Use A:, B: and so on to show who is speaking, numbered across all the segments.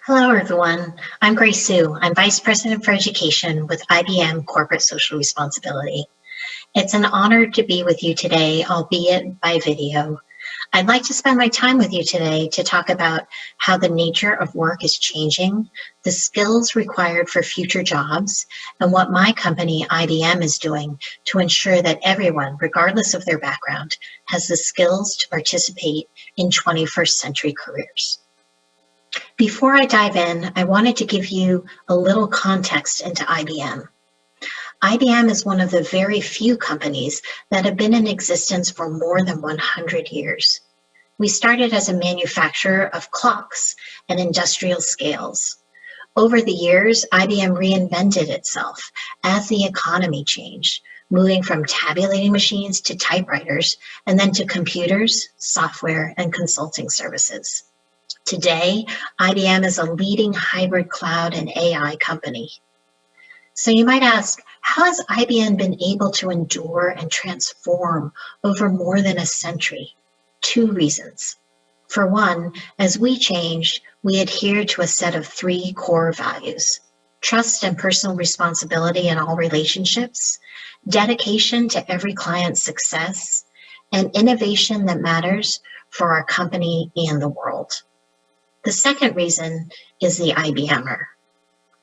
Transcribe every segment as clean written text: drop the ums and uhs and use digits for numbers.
A: Hello, everyone. I'm Grace Sue. I'm Vice President for Education with IBM Corporate Social Responsibility. It's an honor to be with you today, albeit by video. I'd like to spend my time with you today to talk about how the nature of work is changing, the skills required for future jobs, and what my company, IBM, is doing to ensure that everyone, regardless of their background, has the skills to participate in 21st century careers. Before I dive in, I wanted to give you a little context into IBM. IBM is one of the very few companies that have been in existence for more than 100 years. We started as a manufacturer of clocks and industrial scales. Over the years, IBM reinvented itself as the economy changed, moving from tabulating machines to typewriters, and then to computers, software, and consulting services. Today, IBM is a leading hybrid cloud and AI company. So you might ask, how has IBM been able to endure and transform over more than a century? Two reasons. For one, as we changed, we adhered to a set of three core values: trust and personal responsibility in all relationships, dedication to every client's success, and innovation that matters for our company and the world. The second reason is the IBMer.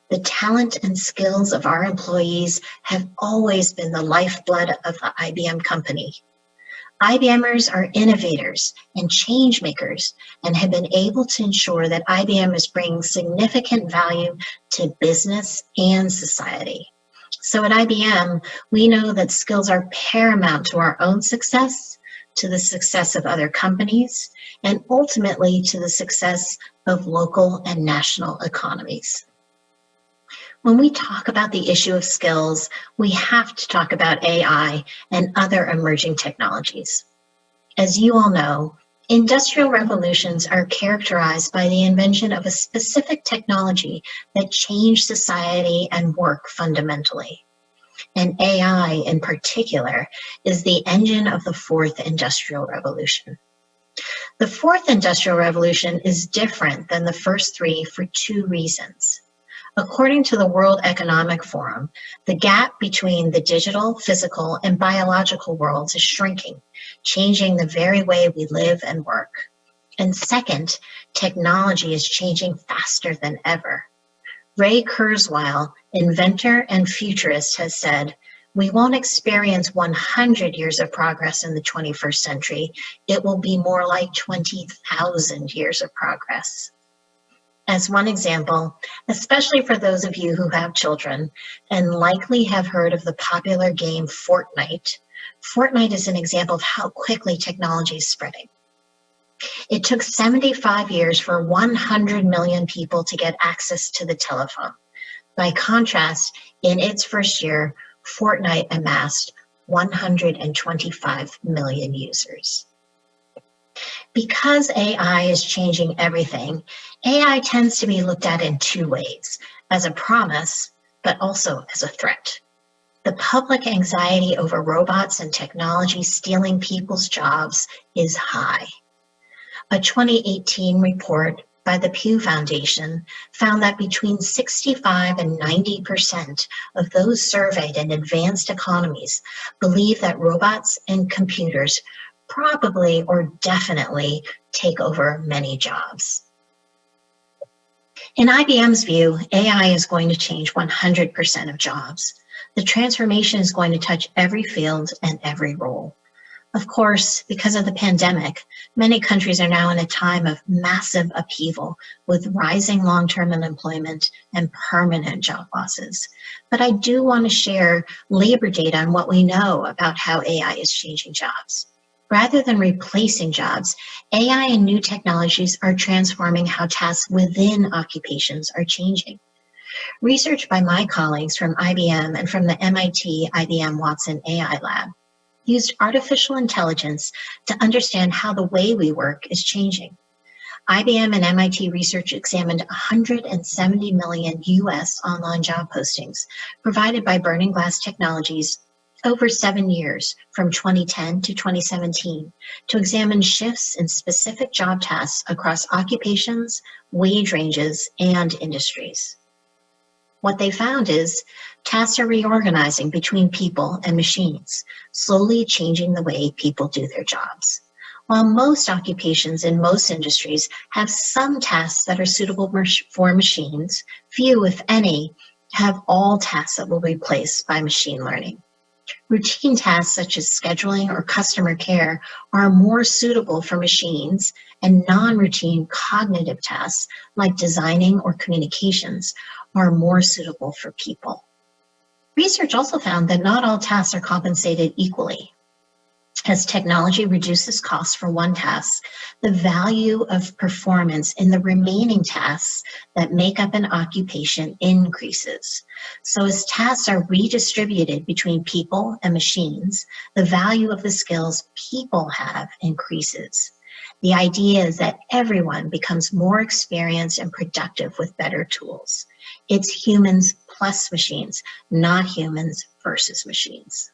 A: The talent and skills of our employees have always been the lifeblood of the IBM company. IBMers are innovators and change makers and have been able to ensure that IBM is bringing significant value to business and society. So at IBM, we know that skills are paramount to our own success, to the success of other companies, and ultimately to the success of local and national economies. When we talk about the issue of skills, we have to talk about AI and other emerging technologies. As you all know, industrial revolutions are characterized by the invention of a specific technology that changed society and work fundamentally. And AI in particular is the engine of the fourth industrial revolution. The fourth industrial revolution is different than the first three for two reasons. According to the World Economic Forum, the gap between the digital, physical, and biological worlds is shrinking, changing the very way we live and work. And second, technology is changing faster than ever. Ray Kurzweil, inventor and futurist, has said, "We won't experience 100 years of progress in the 21st century. It will be more like 20,000 years of progress." As one example, especially for those of you who have children and likely have heard of the popular game Fortnite, Fortnite is an example of how quickly technology is spreading. It took 75 years for 100 million people to get access to the telephone. By contrast, in its first year, Fortnite amassed 125 million users. Because AI is changing everything, AI tends to be looked at in two ways: as a promise, but also as a threat. The public anxiety over robots and technology stealing people's jobs is high. A 2018 report by the Pew Foundation found that between 65 and 90% of those surveyed in advanced economies believe that robots and computers probably or definitely take over many jobs. In IBM's view, AI is going to change 100% of jobs. The transformation is going to touch every field and every role. Of course, because of the pandemic, many countries are now in a time of massive upheaval with rising long-term unemployment and permanent job losses. But I do want to share labor data on what we know about how AI is changing jobs. Rather than replacing jobs, AI and new technologies are transforming how tasks within occupations are changing. Research by my colleagues from IBM and from the MIT IBM Watson AI Lab used artificial intelligence to understand how the way we work is changing. IBM and MIT research examined 170 million US online job postings provided by Burning Glass Technologies over 7 years, from 2010 to 2017, to examine shifts in specific job tasks across occupations, wage ranges, and industries. What they found is tasks are reorganizing between people and machines, slowly changing the way people do their jobs. While most occupations in most industries have some tasks that are suitable for machines, few, if any, have all tasks that will be replaced by machine learning. Routine tasks such as scheduling or customer care are more suitable for machines, and non-routine cognitive tasks like designing or communications are more suitable for people. Research also found that not all tasks are compensated equally. As technology reduces costs for one task, the value of performance in the remaining tasks that make up an occupation increases. So as tasks are redistributed between people and machines, the value of the skills people have increases. The idea is that everyone becomes more experienced and productive with better tools. It's humans plus machines, not humans versus machines.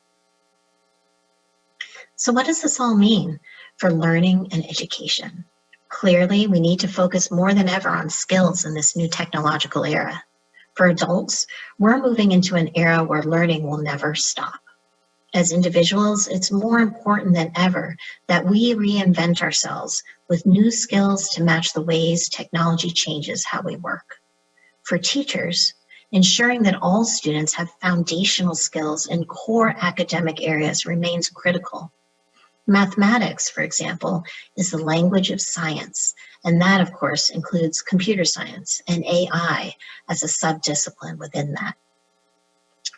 A: So what does this all mean for learning and education? Clearly, we need to focus more than ever on skills in this new technological era. For adults, we're moving into an era where learning will never stop. As individuals, it's more important than ever that we reinvent ourselves with new skills to match the ways technology changes how we work. For teachers, ensuring that all students have foundational skills in core academic areas remains critical. Mathematics, for example, is the language of science, and that, of course, includes computer science and AI as a subdiscipline within that.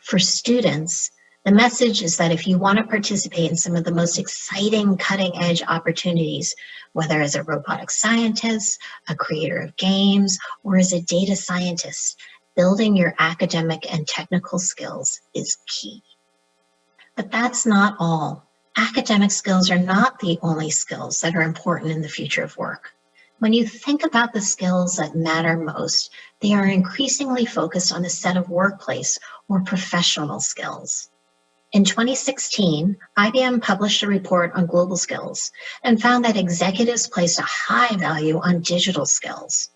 A: For students, the message is that if you want to participate in some of the most exciting cutting-edge opportunities, whether as a robotic scientist, a creator of games, or as a data scientist, building your academic and technical skills is key. But that's not all. Academic skills are not the only skills that are important in the future of work. When you think about the skills that matter most, they are increasingly focused on a set of workplace or professional skills. In 2016, IBM published a report on global skills and found that executives placed a high value on digital skills.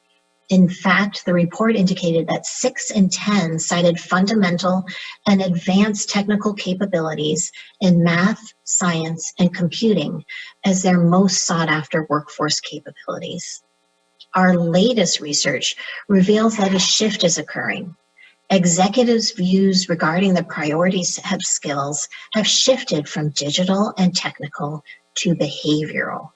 A: In fact, the report indicated that 6 in 10 cited fundamental and advanced technical capabilities in math, science, and computing as their most sought-after workforce capabilities. Our latest research reveals that a shift is occurring. Executives' views regarding the priorities of skills have shifted from digital and technical to behavioral.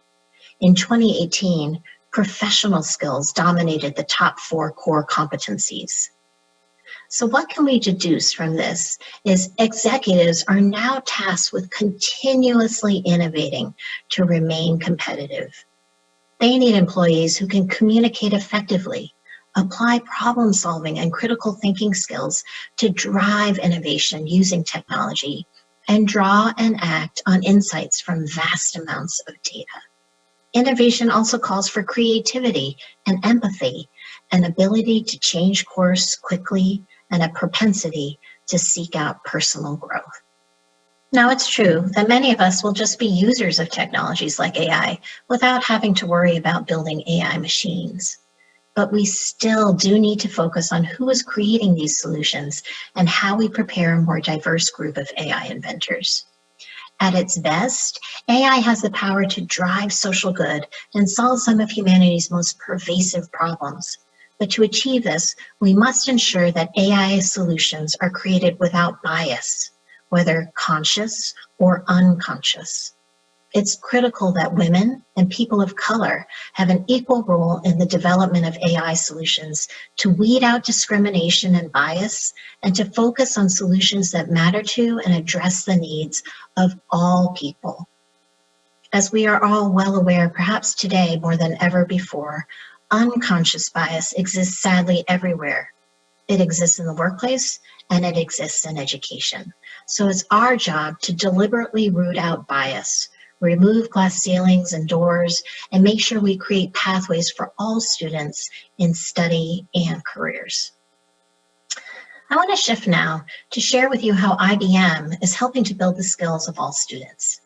A: In 2018, professional skills dominated the top 4 core competencies. So what can we deduce from this is executives are now tasked with continuously innovating to remain competitive. They need employees who can communicate effectively, apply problem solving and critical thinking skills to drive innovation using technology, and draw and act on insights from vast amounts of data. Innovation also calls for creativity and empathy, an ability to change course quickly, and a propensity to seek out personal growth. Now, it's true that many of us will just be users of technologies like AI without having to worry about building AI machines. But we still do need to focus on who is creating these solutions and how we prepare a more diverse group of AI inventors. At its best, AI has the power to drive social good and solve some of humanity's most pervasive problems. But to achieve this, we must ensure that AI solutions are created without bias, whether conscious or unconscious. It's critical that women and people of color have an equal role in the development of AI solutions to weed out discrimination and bias and to focus on solutions that matter to and address the needs of all people. As we are all well aware, perhaps today more than ever before, unconscious bias exists sadly everywhere. It exists in the workplace and it exists in education. So it's our job to deliberately root out bias, remove glass ceilings and doors, and make sure we create pathways for all students in study and careers. I want to shift now to share with you how IBM is helping to build the skills of all students.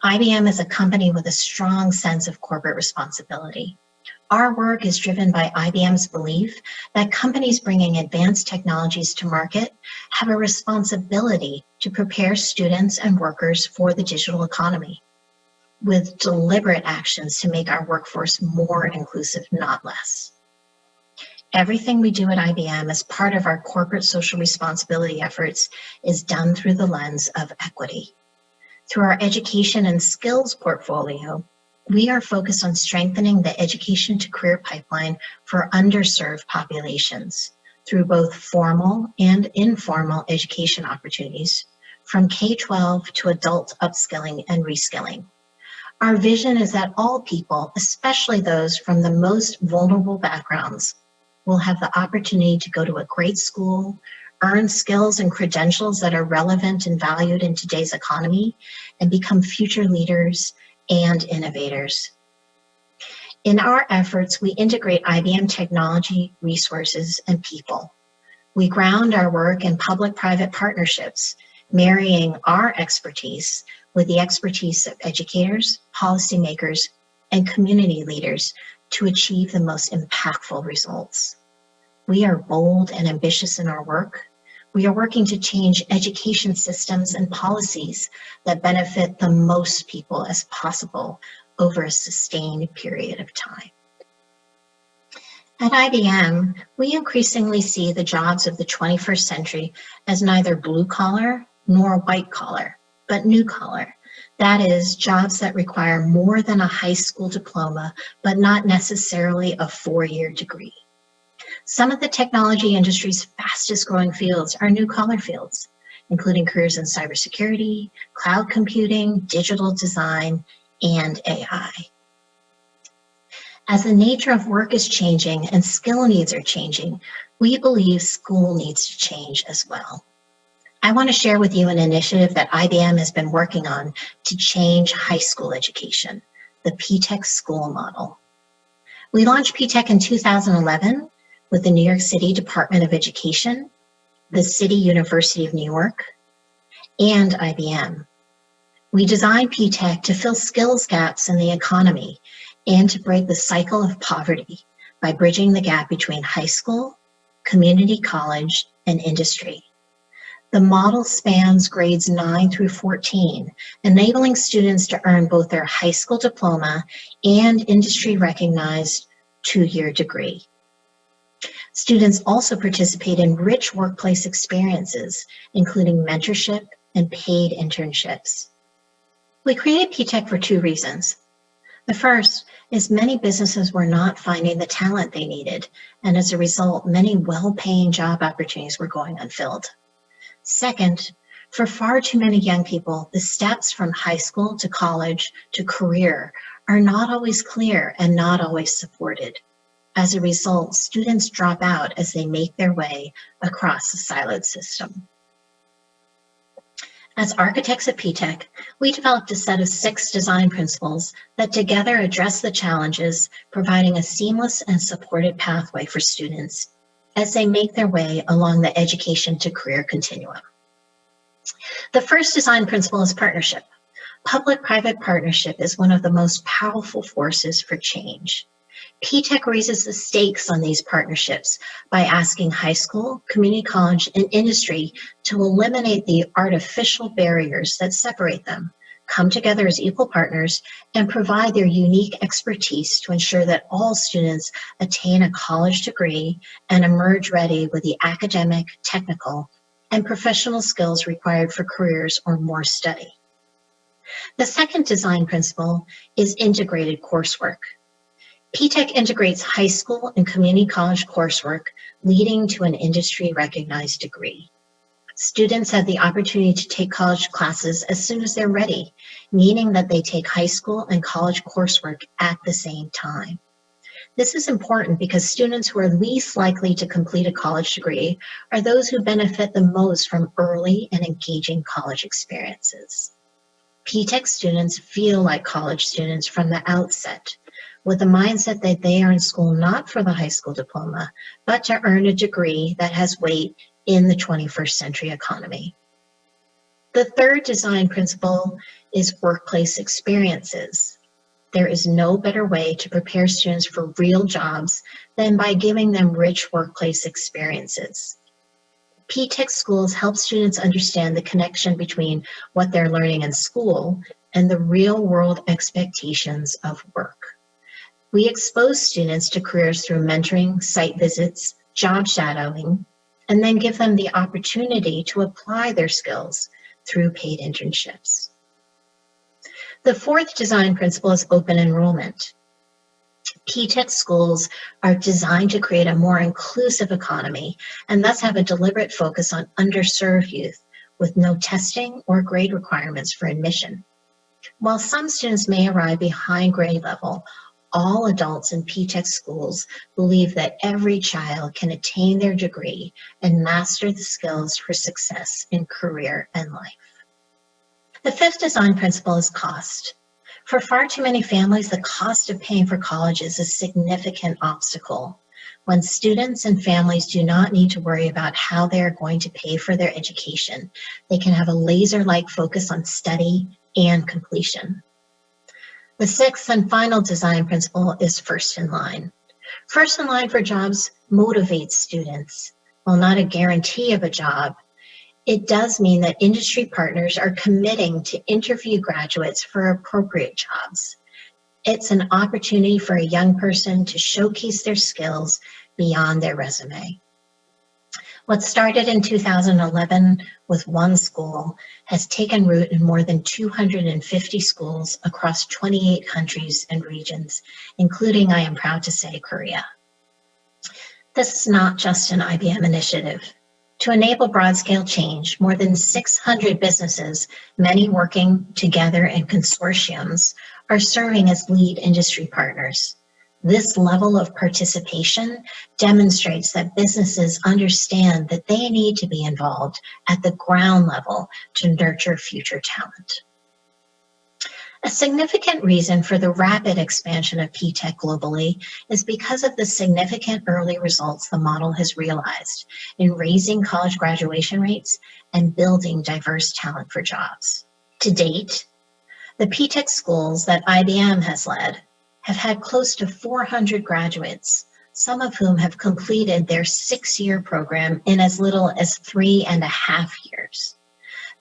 A: IBM is a company with a strong sense of corporate responsibility. Our work is driven by IBM's belief that companies bringing advanced technologies to market have a responsibility to prepare students and workers for the digital economy, with deliberate actions to make our workforce more inclusive, not less. Everything we do at IBM as part of our corporate social responsibility efforts is done through the lens of equity. Through our education and skills portfolio, we are focused on strengthening the education to career pipeline for underserved populations through both formal and informal education opportunities, from K-12 to adult upskilling and reskilling. Our vision is that all people, especially those from the most vulnerable backgrounds, will have the opportunity to go to a great school, earn skills and credentials that are relevant and valued in today's economy, and become future leaders and innovators. In our efforts, we integrate IBM technology, resources, and people. We ground our work in public-private partnerships, marrying our expertise with the expertise of educators, policymakers, and community leaders to achieve the most impactful results. We are bold and ambitious in our work. We are working to change education systems and policies that benefit the most people as possible over a sustained period of time. At IBM, we increasingly see the jobs of the 21st century as neither blue collar nor white collar, but new collar. That is, jobs that require more than a high school diploma, but not necessarily a 4-year degree. Some of the technology industry's fastest growing fields are new collar fields, including careers in cybersecurity, cloud computing, digital design, and AI. As the nature of work is changing and skill needs are changing, we believe school needs to change as well. I want to share with you an initiative that IBM has been working on to change high school education, the PTech School model. We launched PTech in 2011 with the New York City Department of Education, the City University of New York, and IBM. We designed PTech to fill skills gaps in the economy and to break the cycle of poverty by bridging the gap between high school, community college, and industry. The model spans grades 9 through 14, enabling students to earn both their high school diploma and industry-recognized 2-year degree. Students also participate in rich workplace experiences, including mentorship and paid internships. We created PTech for 2 reasons. The first is many businesses were not finding the talent they needed, and as a result, many well-paying job opportunities were going unfilled. Second, for far too many young people, the steps from high school to college to career are not always clear and not always supported. As a result, students drop out as they make their way across the siloed system. As architects at PTech, we developed a set of 6 design principles that together address the challenges, providing a seamless and supported pathway for students as they make their way along the education to career continuum. The first design principle is partnership. Public-private partnership is one of the most powerful forces for change. PTech raises the stakes on these partnerships by asking high school, community college, and industry to eliminate the artificial barriers that separate them, come together as equal partners, and provide their unique expertise to ensure that all students attain a college degree and emerge ready with the academic, technical, and professional skills required for careers or more study. The second design principle is integrated coursework. PTech integrates high school and community college coursework, leading to an industry-recognized degree. Students have the opportunity to take college classes as soon as they're ready, meaning that they take high school and college coursework at the same time. This is important because students who are least likely to complete a college degree are those who benefit the most from early and engaging college experiences. PTech students feel like college students from the outset, with the mindset that they are in school not for the high school diploma, but to earn a degree that has weight in the 21st century economy. The third design principle is workplace experiences. There is no better way to prepare students for real jobs than by giving them rich workplace experiences. PTech schools help students understand the connection between what they're learning in school and the real-world expectations of work. We expose students to careers through mentoring, site visits, job shadowing, and then give them the opportunity to apply their skills through paid internships. The fourth design principle is open enrollment. PTech schools are designed to create a more inclusive economy and thus have a deliberate focus on underserved youth with no testing or grade requirements for admission. While some students may arrive behind grade level, all adults in PTech schools believe that every child can attain their degree and master the skills for success in career and life. The fifth design principle is cost. For far too many families, the cost of paying for college is a significant obstacle. When students and families do not need to worry about how they are going to pay for their education, they can have a laser-like focus on study and completion. The sixth and final design principle is first in line. First in line for jobs motivates students. While not a guarantee of a job, it does mean that industry partners are committing to interview graduates for appropriate jobs. It's an opportunity for a young person to showcase their skills beyond their resume. What started in 2011 with one school has taken root in more than 250 schools across 28 countries and regions, including, I am proud to say, Korea. This is not just an IBM initiative. To enable broad-scale change, more than 600 businesses, many working together in consortiums, are serving as lead industry partners. This level of participation demonstrates that businesses understand that they need to be involved at the ground level to nurture future talent. A significant reason for the rapid expansion of PTech globally is because of the significant early results the model has realized in raising college graduation rates and building diverse talent for jobs. To date, the PTech schools that IBM has led have had close to 400 graduates, some of whom have completed their 6-year program in as little as 3.5 years.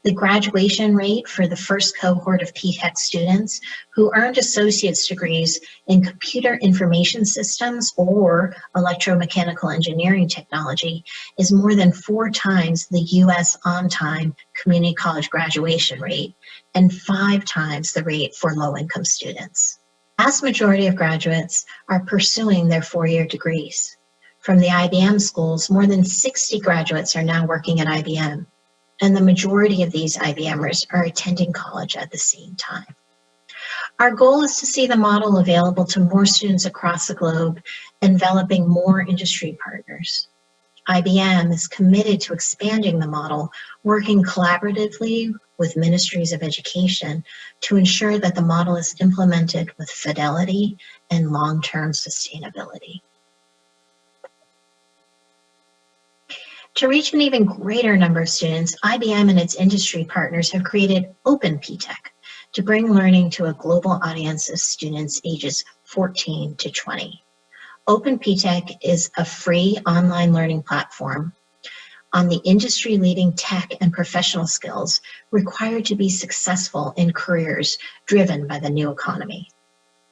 A: The graduation rate for the first cohort of PTech students who earned associate's degrees in computer information systems or electromechanical engineering technology is more than 4 times the US on-time community college graduation rate and 5 times the rate for low-income students. The vast majority of graduates are pursuing their 4-year degrees. From the IBM schools, more than 60 graduates are now working at IBM. And the majority of these IBMers are attending college at the same time. Our goal is to see the model available to more students across the globe, enveloping more industry partners. IBM is committed to expanding the model, working collaboratively with ministries of education to ensure that the model is implemented with fidelity and long-term sustainability. To reach an even greater number of students, IBM and its industry partners have created Open PTech to bring learning to a global audience of students ages 14 to 20. Open PTech is a free online learning platform on the industry-leading tech and professional skills required to be successful in careers driven by the new economy.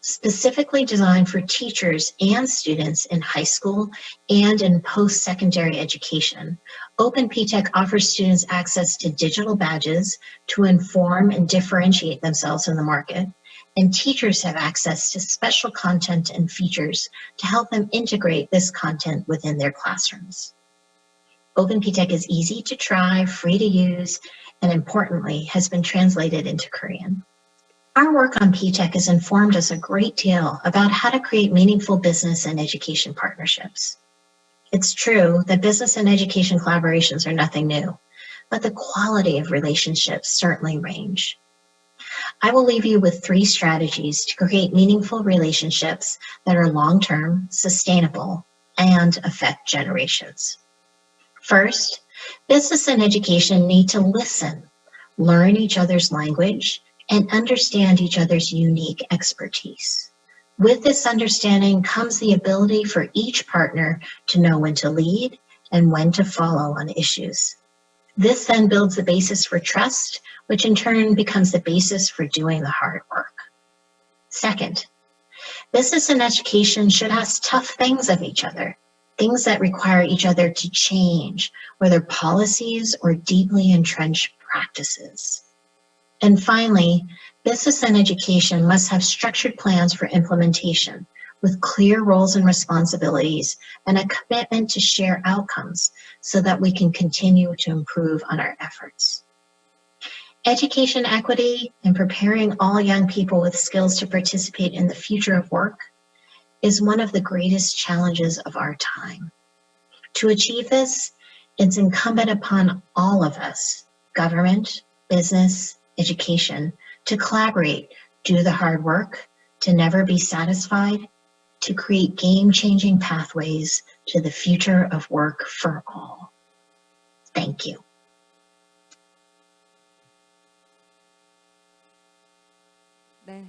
A: Specifically designed for teachers and students in high school and in post-secondary education, Open PTech offers students access to digital badges to inform and differentiate themselves in the market, and teachers have access to special content and features to help them integrate this content within their classrooms. Open PTech is easy to try, free to use, and importantly, has been translated into Korean. Our work on PTech has informed us a great deal about how to create meaningful business and education partnerships. It's true that business and education collaborations are nothing new, but the quality of relationships certainly range. I will leave you with 3 strategies to create meaningful relationships that are long-term, sustainable, and affect generations. First, Business and education need to listen, learn each other's language, and understand each other's unique expertise. With this understanding comes the ability for each partner to know when to lead and when to follow on issues. This then builds the basis for trust, which in turn becomes the basis for doing the hard work. Second, business and education should ask tough things of each other, things that require each other to change, whether policies or deeply entrenched practices. And finally, business and education must have structured plans for implementation with clear roles and responsibilities and a commitment to share outcomes so that we can continue to improve on our efforts. Education equity and preparing all young people with skills to participate in the future of work is one of the greatest challenges of our time. To achieve this, it's incumbent upon all of us, government, business, education, to collaborate, do the hard work, to never be satisfied, to create game-changing pathways to the future of work for all. Thank you.
B: 네.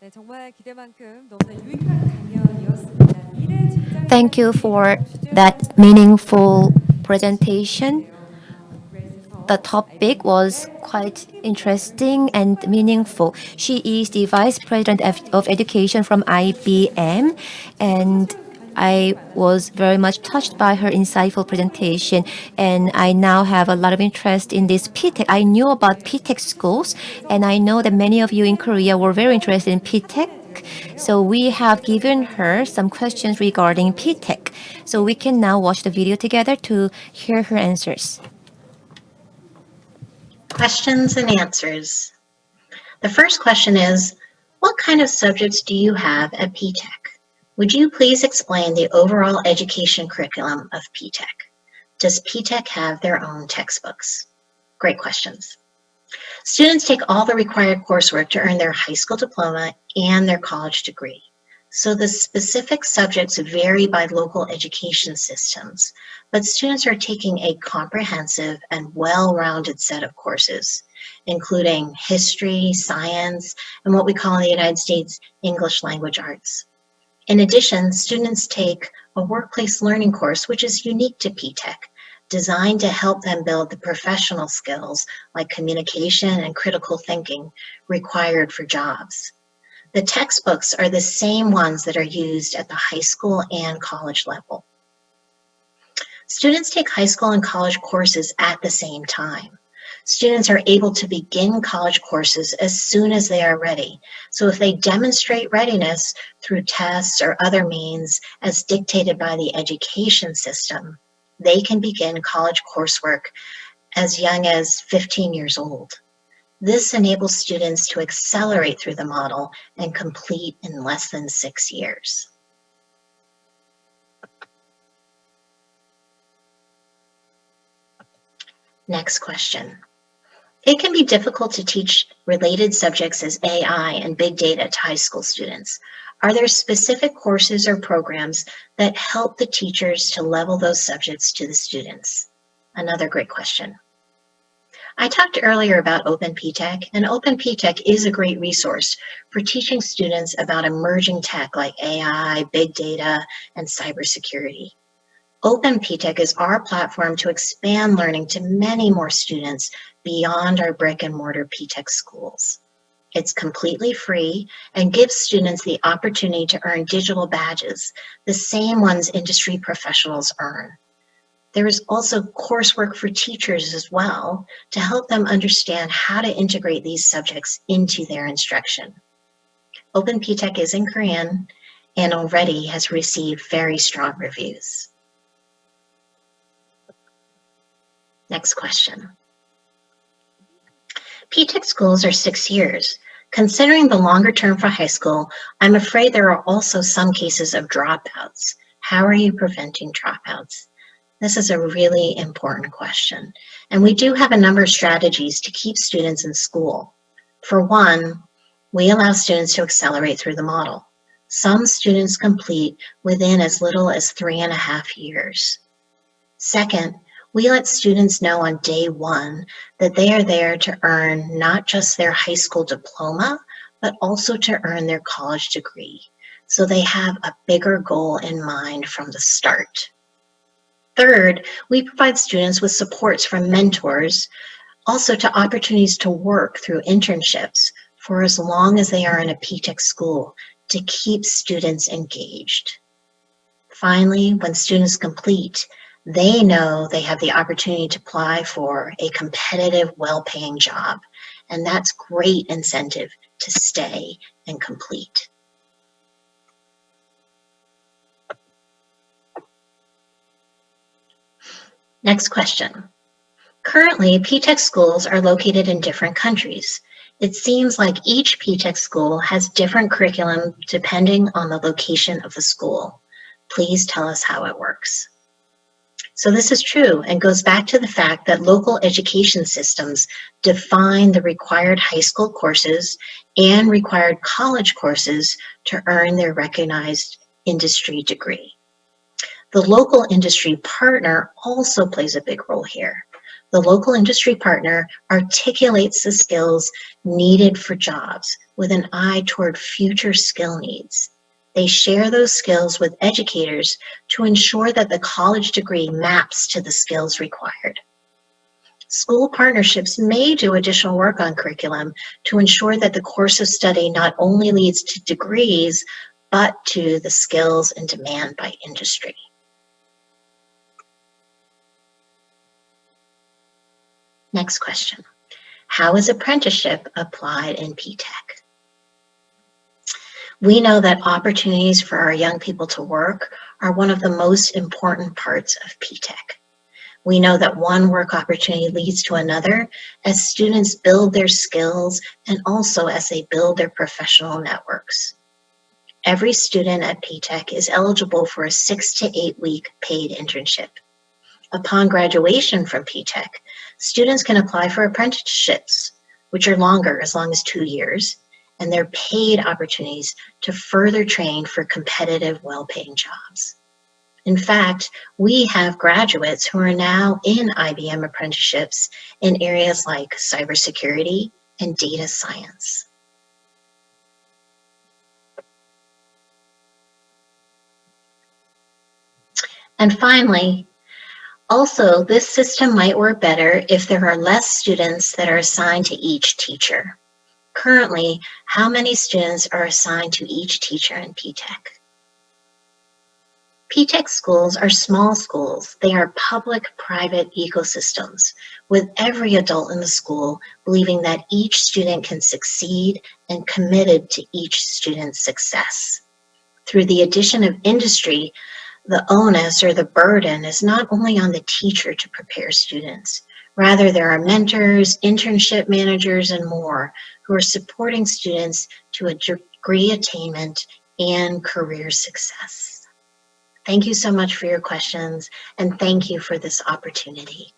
B: 네, 정말 기대만큼 너무나 유익한 강연이었습니다. 미래 직장인
C: Thank you for that meaningful presentation. The topic was quite interesting and meaningful. She is the Vice President of Education from IBM, and I was very much touched by her insightful presentation, and I now have a lot of interest in this PTech. I knew about PTech schools, and I know that many of you in Korea were very interested in PTech. So we have given her some questions regarding PTech. So we can now watch the video together to hear her answers.
A: Questions and answers. The first question is, what kind of subjects do you have at PTech? Would you please explain the overall education curriculum of PTech? Does PTech have their own textbooks? Great questions. Students take all the required coursework to earn their high school diploma and their college degree. So the specific subjects vary by local education systems, but students are taking a comprehensive and well-rounded set of courses, including history, science, and what we call in the United States, English language arts. In addition, students take a workplace learning course, which is unique to PTech, designed to help them build the professional skills like communication and critical thinking required for jobs. The textbooks are the same ones that are used at the high school and college level. Students take high school and college courses at the same time. Students are able to begin college courses as soon as they are ready. So if they demonstrate readiness through tests or other means as dictated by the education system, they can begin college coursework as young as 15 years old. This enables students to accelerate through the model and complete in less than 6 years. Next question. It can be difficult to teach related subjects as AI and big data to high school students. Are there specific courses or programs that help the teachers to level those subjects to the students? Another great question. I talked earlier about Open PTech, and Open PTech is a great resource for teaching students about emerging tech like AI, big data, and cybersecurity. Open PTech is our platform to expand learning to many more students beyond our brick and mortar PTech schools. It's completely free and gives students the opportunity to earn digital badges, the same ones industry professionals earn. There is also coursework for teachers as well to help them understand how to integrate these subjects into their instruction. Open PTech is in Korean and already has received very strong reviews. Next question. PTech schools are 6 years. Considering the longer term for high school, I'm afraid there are also some cases of dropouts. How are you preventing dropouts? This is a really important question. And we do have a number of strategies to keep students in school. For one, we allow students to accelerate through the model. Some students complete within as little as 3.5 years. Second, we let students know on day one that they are there to earn not just their high school diploma, but also to earn their college degree. So they have a bigger goal in mind from the start. Third, we provide students with supports from mentors, also to opportunities to work through internships for as long as they are in a PTech school to keep students engaged. Finally, when students complete, they know they have the opportunity to apply for a competitive, well-paying job, and that's great incentive to stay and complete. Next question. Currently, PTech schools are located in different countries. It seems like each PTech school has different curriculum depending on the location of the school. Please tell us how it works. So this is true and goes back to the fact that local education systems define the required high school courses and required college courses to earn their recognized industry degree. The local industry partner also plays a big role here. The local industry partner articulates the skills needed for jobs with an eye toward future skill needs. They share those skills with educators to ensure that the college degree maps to the skills required. School partnerships may do additional work on curriculum to ensure that the course of study not only leads to degrees, but to the skills in demand by industry. Next question. How is apprenticeship applied in PTech? We know that opportunities for our young people to work are one of the most important parts of PTech. We know that one work opportunity leads to another as students build their skills and also as they build their professional networks. Every student at PTech is eligible for a 6 to 8 week paid internship. Upon graduation from PTech, students can apply for apprenticeships, which are longer, as long as 2 years, and they're paid opportunities to further train for competitive, well-paying jobs. In fact, we have graduates who are now in IBM apprenticeships in areas like cybersecurity and data science. And finally, also, this system might work better if there are less students that are assigned to each teacher. Currently, how many students are assigned to each teacher in PTech? PTech schools are small schools. They are public-private ecosystems, with every adult in the school believing that each student can succeed and committed to each student's success. Through the addition of industry, the onus or the burden is not only on the teacher to prepare students. Rather, there are mentors, internship managers, and more who are supporting students to a degree attainment and career success. Thank you so much for your questions, and thank you for this opportunity.